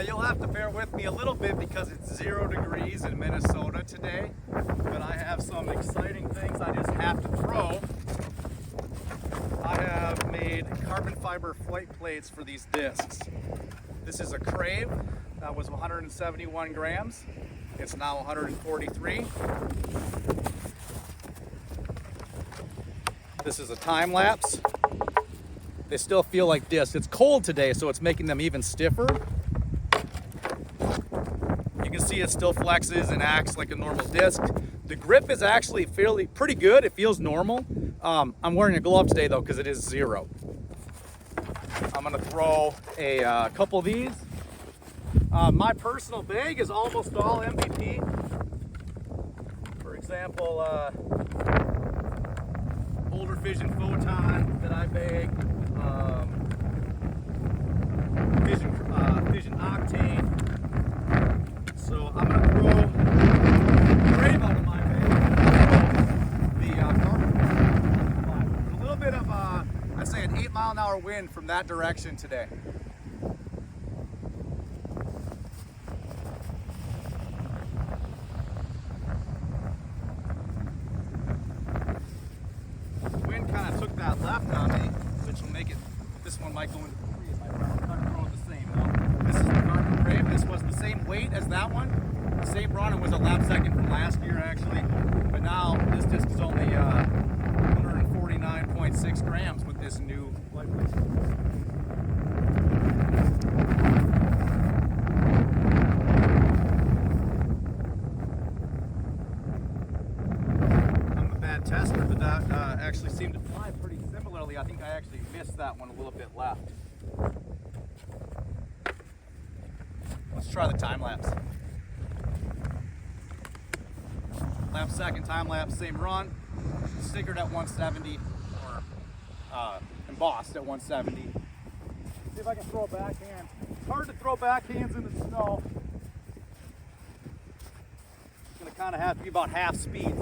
You'll have to bear with me a little bit because it's 0 degrees in Minnesota today, but I have some exciting things I just have to throw. I have made carbon fiber flight plates for these discs. This is a Crave that was 171 grams. It's now 143. This is a Time Lapse. They still feel like discs. It's cold today, so it's making them even stiffer. You can see it still flexes and acts like a normal disc. The grip is actually pretty good. It feels normal. I'm wearing a glove today though because it is 0. I'm gonna throw a couple of these. My personal bag is almost all MVP. For example, Older Fission Photon that I bag, Fission Octane. So I'm gonna throw Crave out of my bag. The carbon. A little bit of I'd say an 8-mile-an-hour wind from that direction today. Kind of took that left on me, which will make it, this one might go into 3 if I throw it the same. No, this is the carbon Crave. This was the same weight as that one. The same run. It was a lap second from last year actually, but now this disc is only 149.6 grams with this new light plate. Tester, but that actually seemed to fly pretty similarly. I think I actually missed that one a little bit left. Let's try the time lapse. Lap second, time lapse, same run. Stickered at 170 or embossed at 170. See if I can throw a backhand. It's hard to throw backhands in the snow. It's going to kind of have to be about half speed.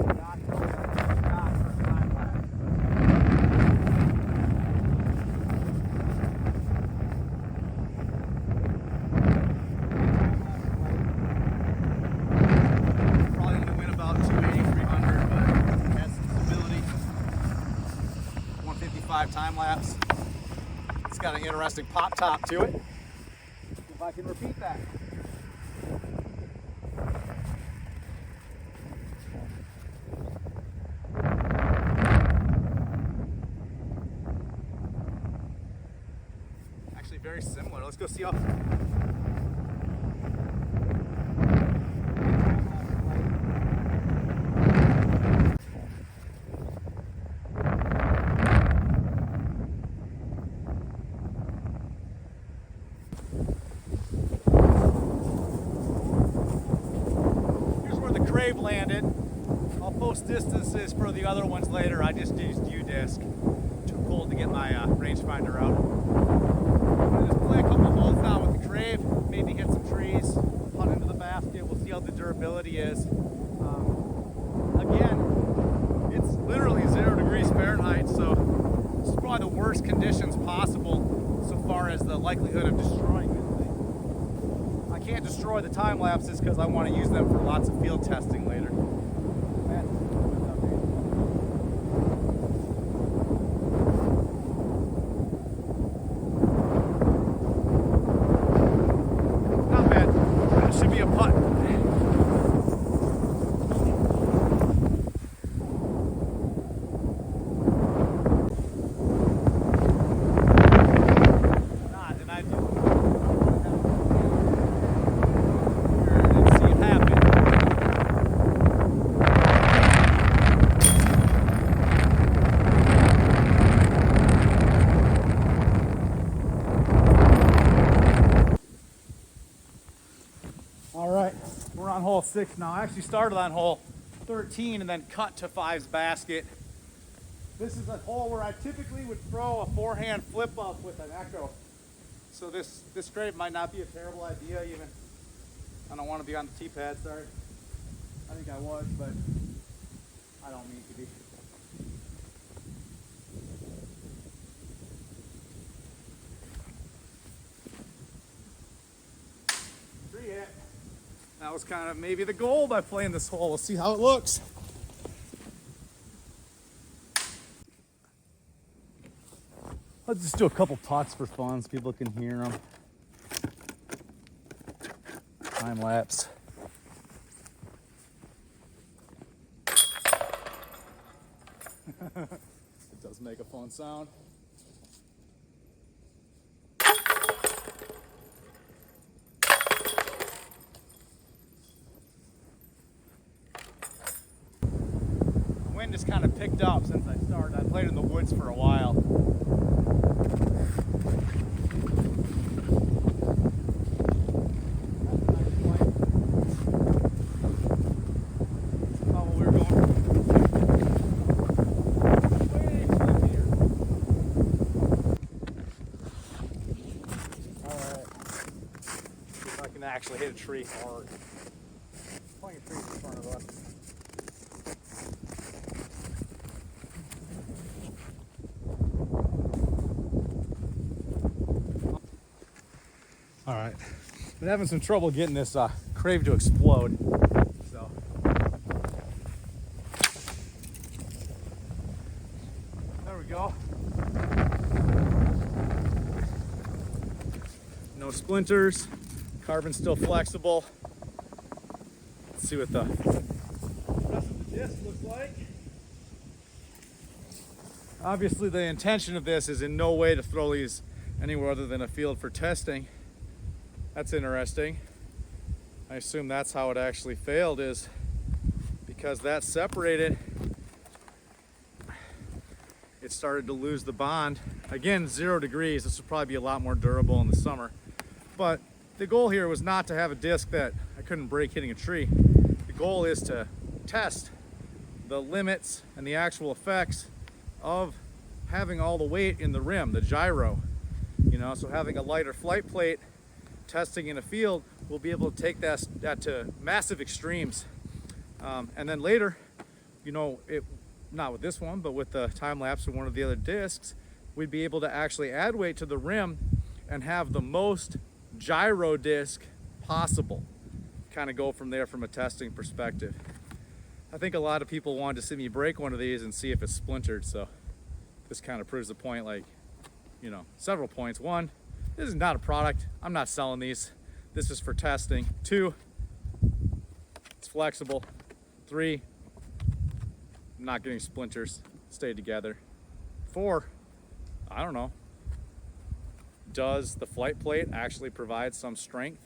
Time lapse. It's got an interesting pop top to it. If I can repeat that. Actually very similar. Let's go see how. Crave landed. I'll post distances for the other ones later. I just used U-disc. Too cold to get my rangefinder out. I'm gonna just play a couple holes now with the Crave. Maybe hit some trees, putt into the basket. We'll see how the durability is. Again, it's literally 0 degrees Fahrenheit, so this is probably the worst conditions possible so far as the likelihood of destroying it. I can't destroy the time lapses because I want to use them for lots of field testing later. Not bad. It should be a putt. We're on hole 6 now. I actually started on hole 13 and then cut to 5's basket. This is a hole where I typically would throw a forehand flip up with an echo. So this scrape might not be a terrible idea even. I don't want to be on the tee pad, sorry. I think I was, but I don't mean to be. was kind of maybe the goal by playing this hole. We'll see how it looks. Let's just do a couple putts for fun so people can hear them. Time lapse. It does make a fun sound. The wind has kind of picked up since I started. I played in the woods for a while. Actually hit a tree hard. Plenty of trees in front of us. All right, been having some trouble getting this crave to explode. So there we go. No splinters. Carbon's still flexible. Let's see what the rest of the disc looks like. Obviously, the intention of this is in no way to throw these anywhere other than a field for testing. That's interesting. I assume that's how it actually failed, is because that separated, it started to lose the bond. Again, 0 degrees. This would probably be a lot more durable in the summer. But the goal here was not to have a disc that I couldn't break hitting a tree. The goal is to test the limits and the actual effects of having all the weight in the rim, the gyro. You know, so having a lighter flight plate, testing in a field, we'll be able to take that to massive extremes. And then later, you know, not with this one, but with the time lapse or one of the other discs, we'd be able to actually add weight to the rim and have the most gyro disc possible. Kind of go from there from a testing perspective. I think a lot of people wanted to see me break one of these and see if it's splintered, so this kind of proves the point, like, you know, several points. One, this is not a product. I'm not selling these. This is for testing. 2, it's flexible. 3, I'm not getting splinters. Stay together. 4, I don't know. Does the flight plate actually provide some strength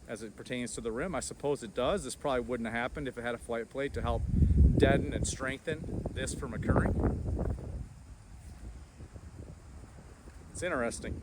as it pertains to the rim? I suppose it does. This probably wouldn't have happened if it had a flight plate to help deaden and strengthen this from occurring. It's interesting.